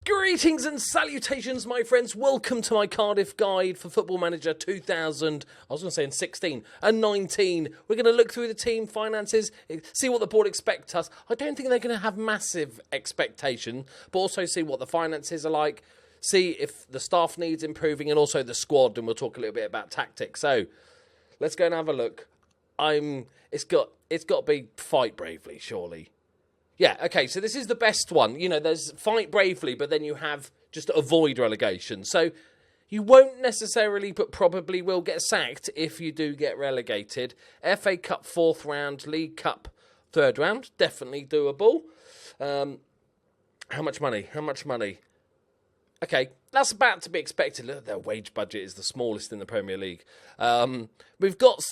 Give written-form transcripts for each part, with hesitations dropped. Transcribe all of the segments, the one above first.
Greetings and salutations, my friends. Welcome to my Cardiff guide for Football Manager 2016 and 19. We're going to look through the team finances, see what the board expect us. I don't think they're going to have massive expectation, but also see what the finances are like, see if the staff needs improving, and also the squad, and we'll talk a little bit about tactics. So, let's go and have a look. It's got to be fight bravely, surely. Yeah, okay, so this is the best one. You know, there's fight bravely, but then you have just avoid relegation. So you won't necessarily, but probably will get sacked if you do get relegated. FA Cup 4th round, League Cup 3rd round, definitely doable. How much money? Okay, that's about to be expected. Look, their wage budget is the smallest in the Premier League. We've got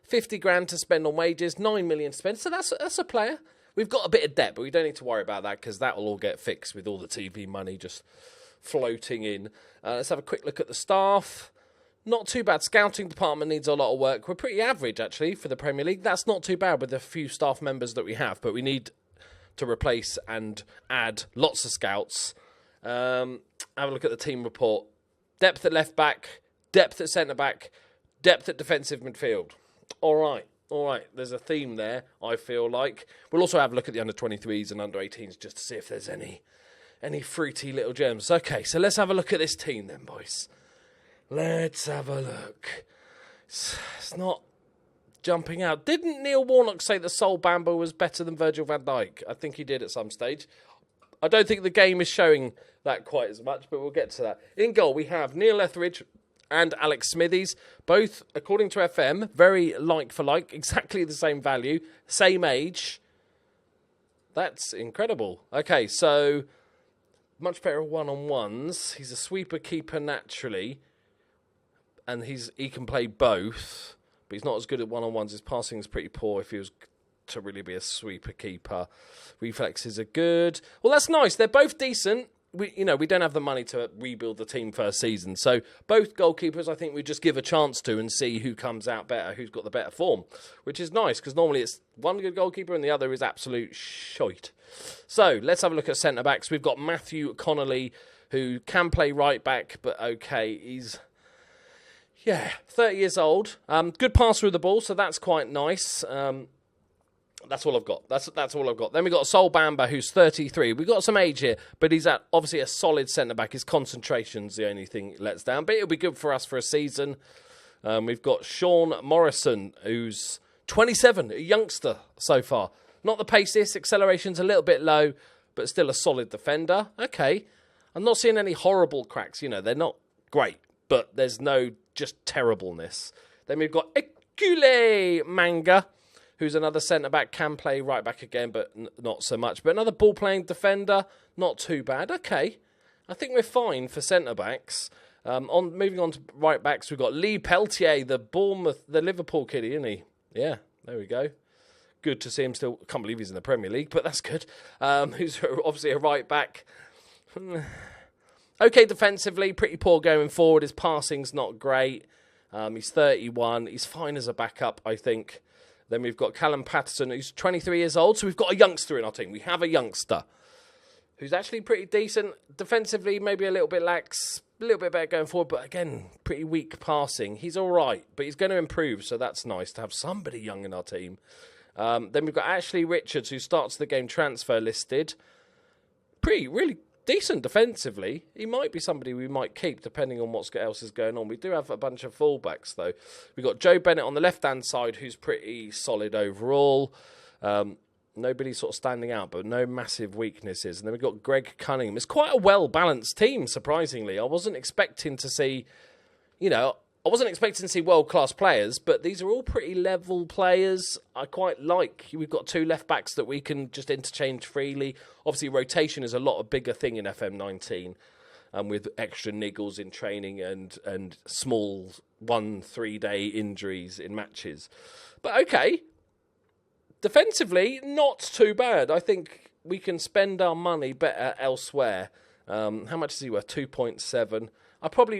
50 grand to spend on wages, 9 million to spend, so that's a player. We've got a bit of debt, but we don't need to worry about that because that will all get fixed with all the TV money just floating in. Let's have a quick look at the staff. Not too bad. Scouting department needs a lot of work. We're pretty average, actually, for the Premier League. That's not too bad with the few staff members that we have, but we need to replace and add lots of scouts. Have a look at the team report. Depth at left back, depth at centre back, depth at defensive midfield. All right, there's a theme there, I feel like. We'll also have a look at the under-23s and under-18s just to see if there's any fruity little gems. Okay, so let's have a look at this team then, boys. Let's have a look. It's not jumping out. Didn't Neil Warnock say that Sol Bamba was better than Virgil van Dijk? I think he did at some stage. I don't think the game is showing that quite as much, but we'll get to that. In goal, we have Neil Etheridge and Alex Smithies, both, according to FM, very like for like, exactly the same value, same age. That's incredible. Okay, so much better one-on-ones. He's a sweeper keeper naturally, and he can play both, but he's not as good at one-on-ones. His passing is pretty poor if he was to really be a sweeper keeper. Reflexes are good. Well, that's nice. They're both decent. We don't have the money to rebuild the team first season. So both goalkeepers, I think we just give a chance to and see who comes out better, who's got the better form, which is nice because normally it's one good goalkeeper and the other is absolute shite. So let's have a look at centre-backs. We've got Matthew Connolly, who can play right-back, but okay, he's 30 years old. Good passer of the ball, so that's quite nice. That's all I've got. That's all I've got. Then we've got Sol Bamba, who's 33. We've got some age here, but he's obviously a solid centre-back. His concentration's the only thing lets down, but it'll be good for us for a season. We've got Sean Morrison, who's 27, a youngster so far. Not the paciest, acceleration's a little bit low, but still a solid defender. Okay, I'm not seeing any horrible cracks. They're not great, but there's no just terribleness. Then we've got Ekule Manga, who's another centre-back, can play right-back again, but not so much. But another ball-playing defender, not too bad. Okay, I think we're fine for centre-backs. Moving on to right-backs, we've got Lee Peltier, the Liverpool kiddie, isn't he? Yeah, there we go. Good to see him still. I can't believe he's in the Premier League, but that's good. Who's obviously a right-back. Okay, defensively, pretty poor going forward. His passing's not great. He's 31. He's fine as a backup, I think. Then we've got Colin Patterson, who's 23 years old. So we've got a youngster in our team. We have a youngster who's actually pretty decent. Defensively, maybe a little bit lax, a little bit better going forward. But again, pretty weak passing. He's all right, but he's going to improve. So that's nice to have somebody young in our team. Then we've got Ashley Richards, who starts the game transfer listed. Really decent defensively. He might be somebody we might keep depending on what else is going on. We do have a bunch of fullbacks though. We've got Joe Bennett on the left-hand side, who's pretty solid overall. Nobody sort of standing out, but no massive weaknesses. And then we've got Greg Cunningham. It's quite a well-balanced team, surprisingly. I wasn't expecting to see, world-class players, but these are all pretty level players. I quite like. We've got two left-backs that we can just interchange freely. Obviously, rotation is a lot of bigger thing in FM19, with extra niggles in training and small 1-3 day injuries in matches. But okay, defensively, not too bad. I think we can spend our money better elsewhere. How much is he worth? 2.7.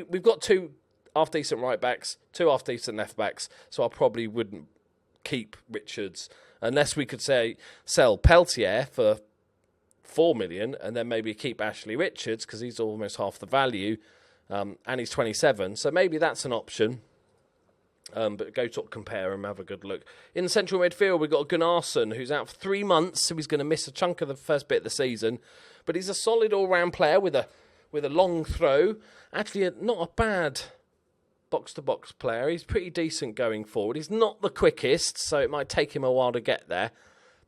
We've got two half-decent right-backs, two half-decent left-backs, so I probably wouldn't keep Richards unless we could sell Peltier for 4 million, and then maybe keep Ashley Richards because he's almost half the value, and he's 27. So maybe that's an option. But go sort of compare and have a good look. In the central midfield, we've got Gunnarsson, who's out for 3 months, so he's going to miss a chunk of the first bit of the season. But he's a solid all-round player with a long throw. Actually, not a bad box-to-box player. He's pretty decent going forward. He's not the quickest, so it might take him a while to get there.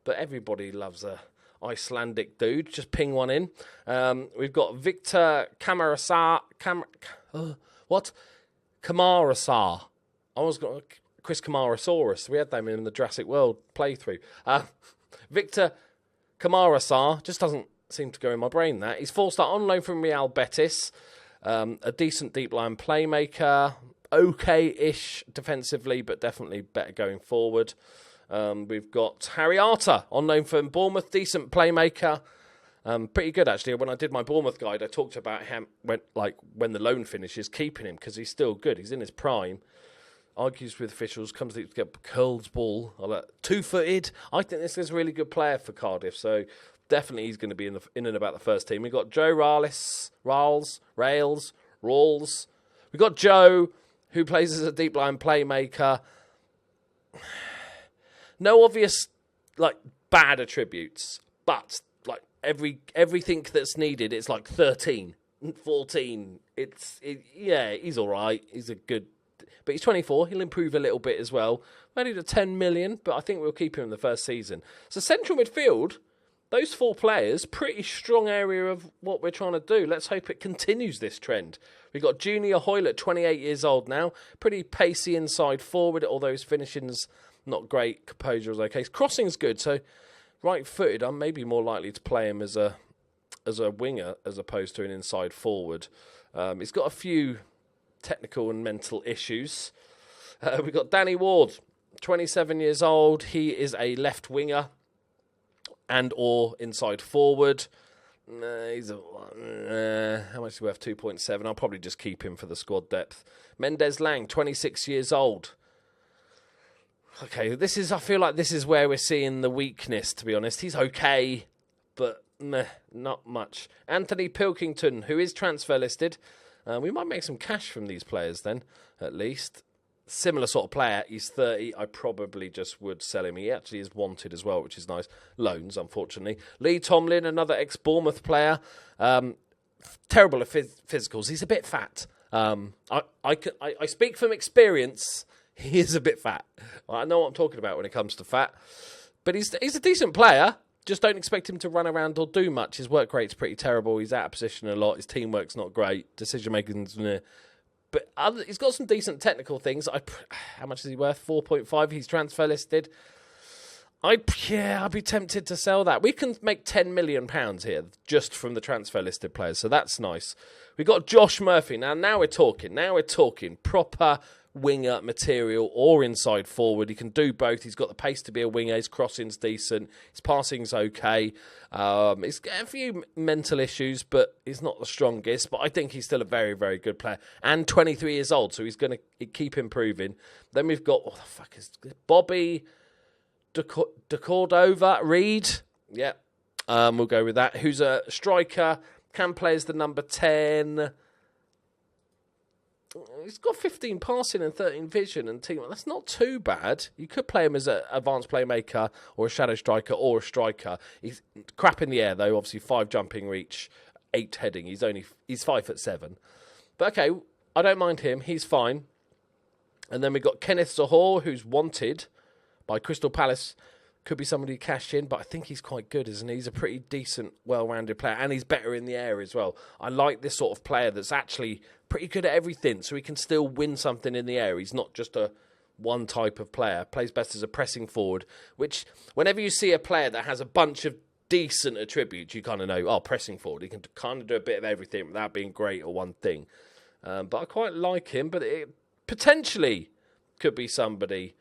But everybody loves a Icelandic dude. Just ping one in. We've got Victor Camarasa. Camarasa. I almost got Chris Camarasaurus. We had them in the Jurassic World playthrough. Victor Camarasa just doesn't seem to go in my brain, that. He's 4-star on loan from Real Betis. A decent deep line playmaker. Okay-ish defensively, but definitely better going forward. We've got Harry Arter on loan from Bournemouth. Decent playmaker. Pretty good, actually. When I did my Bournemouth guide, I talked about him when the loan finishes, keeping him because he's still good. He's in his prime. Argues with officials, comes to get curls ball, two-footed. I think this is a really good player for Cardiff, so definitely he's going to be in and about the first team. We've got Joe Rallis. We've got Joe, who plays as a deep line playmaker. No obvious bad attributes, but everything that's needed, it's 13, 14. He's all right. He's a good. But he's 24. He'll improve a little bit as well. Valued at 10 million, but I think we'll keep him in the first season. So central midfield, those 4 players, pretty strong area of what we're trying to do. Let's hope it continues this trend. We've got Junior Hoyle at 28 years old now. Pretty pacey inside forward, although his finishing's not great. Composure is okay. His crossing's good, so right-footed, I'm maybe more likely to play him as a winger as opposed to an inside forward. He's got a few technical and mental issues. We've got Danny Ward, 27 years old. He is a left winger and or inside forward. How much is he worth? 2.7. I'll probably just keep him for the squad depth. Mendes Lang, 26 years old. Okay, I feel like this is where we're seeing the weakness, to be honest. He's okay, but not much. Anthony Pilkington, who is transfer listed. We might make some cash from these players then, at least. Similar sort of player. He's 30. I probably just would sell him. He actually is wanted as well, which is nice. Loans, unfortunately. Leigh Tomlin, another ex-Bournemouth player. Terrible at physicals. He's a bit fat. I speak from experience. He is a bit fat. I know what I'm talking about when it comes to fat. But he's a decent player. Just don't expect him to run around or do much. His work rate's pretty terrible. He's out of position a lot. His teamwork's not great. Decision-making's meh. But he's got some decent technical things. How much is he worth? 4.5. He's transfer listed. I'd be tempted to sell that. We can make £10 million here just from the transfer listed players, so that's nice. We've got Josh Murphy. Now we're talking. Now we're talking proper winger material or inside forward. He can do both. He's got the pace to be a winger. His crossing's decent. His passing's okay. He's got a few mental issues, but he's not the strongest. But I think he's still a very, very good player. And 23 years old, so he's going to keep improving. Then we've got, what the fuck is Bobby Cordova, Reid. Yeah, we'll go with that. Who's a striker, can play as the number 10. He's got 15 passing and 13 vision and team. That's not too bad. You could play him as an advanced playmaker or a shadow striker or a striker. He's crap in the air though. Obviously 5 jumping reach, 8 heading. He's 5'7". But okay, I don't mind him. He's fine. And then we've got Kenneth Zohore, who's wanted by Crystal Palace. Could be somebody cashed in, but I think he's quite good, isn't he? He's a pretty decent, well-rounded player, and he's better in the air as well. I like this sort of player that's actually pretty good at everything, so he can still win something in the air. He's not just a one type of player. Plays best as a pressing forward, which whenever you see a player that has a bunch of decent attributes, you kind of know, pressing forward. He can kind of do a bit of everything without being great at one thing. But I quite like him, but it potentially could be somebody.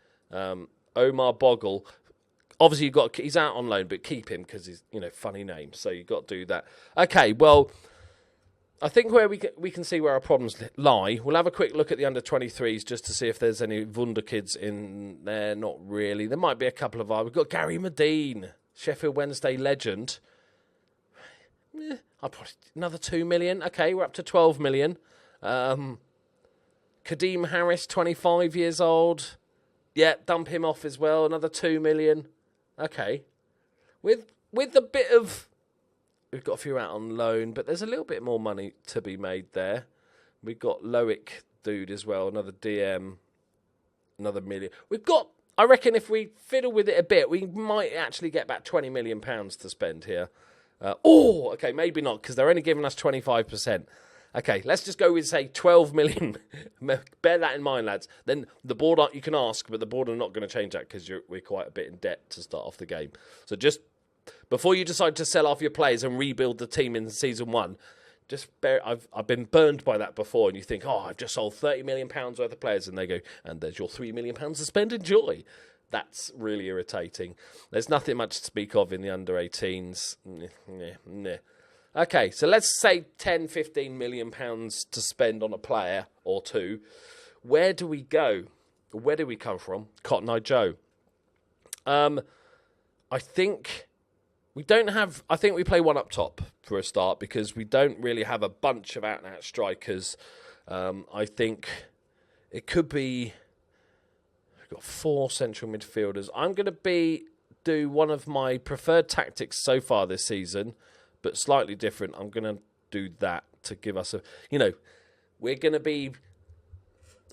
Omar Bogle. Obviously, he's out on loan, but keep him because he's, funny name. So you've got to do that. Okay, well, I think where we can see where our problems lie. We'll have a quick look at the under-23s just to see if there's any Wunderkids in there. Not really. There might be a couple of we've got Gary Medine, Sheffield Wednesday legend. I'll probably another 2 million. Okay, we're up to 12 million. Kadeem Harris, 25 years old. Yeah, dump him off as well. Another 2 million. Okay. With a bit of... We've got a few out on loan, but there's a little bit more money to be made there. We've got Loic dude as well, another DM, another million. We've got... I reckon if we fiddle with it a bit, we might actually get back £20 million to spend here. Okay, maybe not, because they're only giving us 25%. Okay, let's just go with, say, 12 million. Bear that in mind, lads. Then the board, you can ask, but the board are not going to change that because we're quite a bit in debt to start off the game. So just before you decide to sell off your players and rebuild the team in season 1, just I've been burned by that before, and you think, I've just sold £30 million worth of players, and they go, and there's your £3 million to spend. Enjoy. That's really irritating. There's nothing much to speak of in the under-18s. Okay, so let's say 10, 15 million pounds to spend on a player or two. Where do we go? Where do we come from? Cotton Eye Joe. I think we play one up top for a start because we don't really have a bunch of out-and-out strikers. I think it could be... We've got 4 central midfielders. I'm going to do one of my preferred tactics so far this season, but slightly different. I'm going to do that to give us we're going to be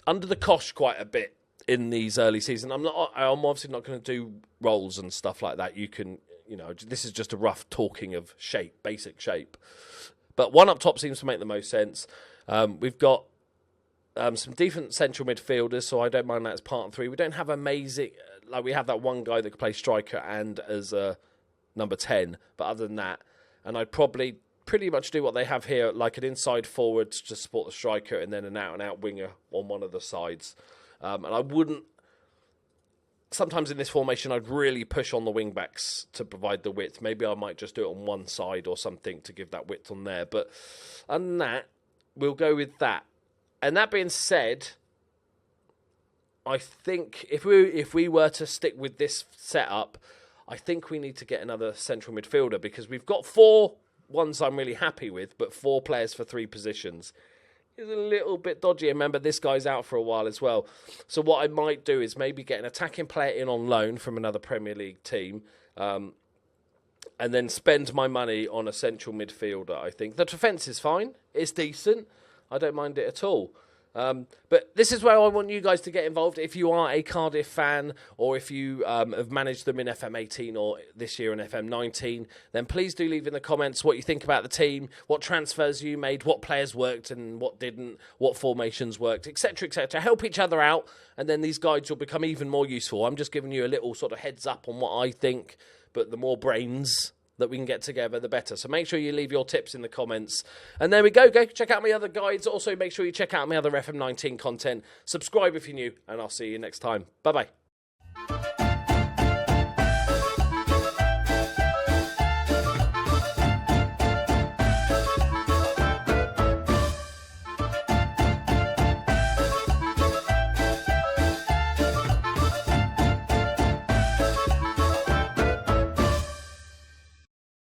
under the cosh quite a bit in these early seasons. I'm obviously not going to do roles and stuff like that. You can, this is just a rough talking of basic shape. But one up top seems to make the most sense. We've got some decent central midfielders, so I don't mind that as part 3. We don't have amazing, we have that one guy that can play striker and as a number 10, but other than that, and I'd probably pretty much do what they have here, like an inside forward to support the striker and then an out-and-out winger on one of the sides. And I wouldn't... Sometimes in this formation, I'd really push on the wing-backs to provide the width. Maybe I might just do it on one side or something to give that width on there. But other than that, we'll go with that. And that being said, I think if we were to stick with this setup, I think we need to get another central midfielder because we've got 4 ones I'm really happy with, but 4 players for 3 positions is a little bit dodgy. Remember, this guy's out for a while as well. So what I might do is maybe get an attacking player in on loan from another Premier League team and then spend my money on a central midfielder, I think. The defence is fine. It's decent. I don't mind it at all. But this is where I want you guys to get involved. If you are a Cardiff fan or if you have managed them in FM18 or this year in FM19, then please do leave in the comments what you think about the team, what transfers you made, what players worked and what didn't, what formations worked, etc., etc. Help each other out, and then these guides will become even more useful. I'm just giving you a little sort of heads up on what I think, but the more brains that we can get together, the better. So make sure you leave your tips in the comments. And there we go. Go check out my other guides. Also, make sure you check out my other FM19 content. Subscribe if you're new, and I'll see you next time. Bye-bye.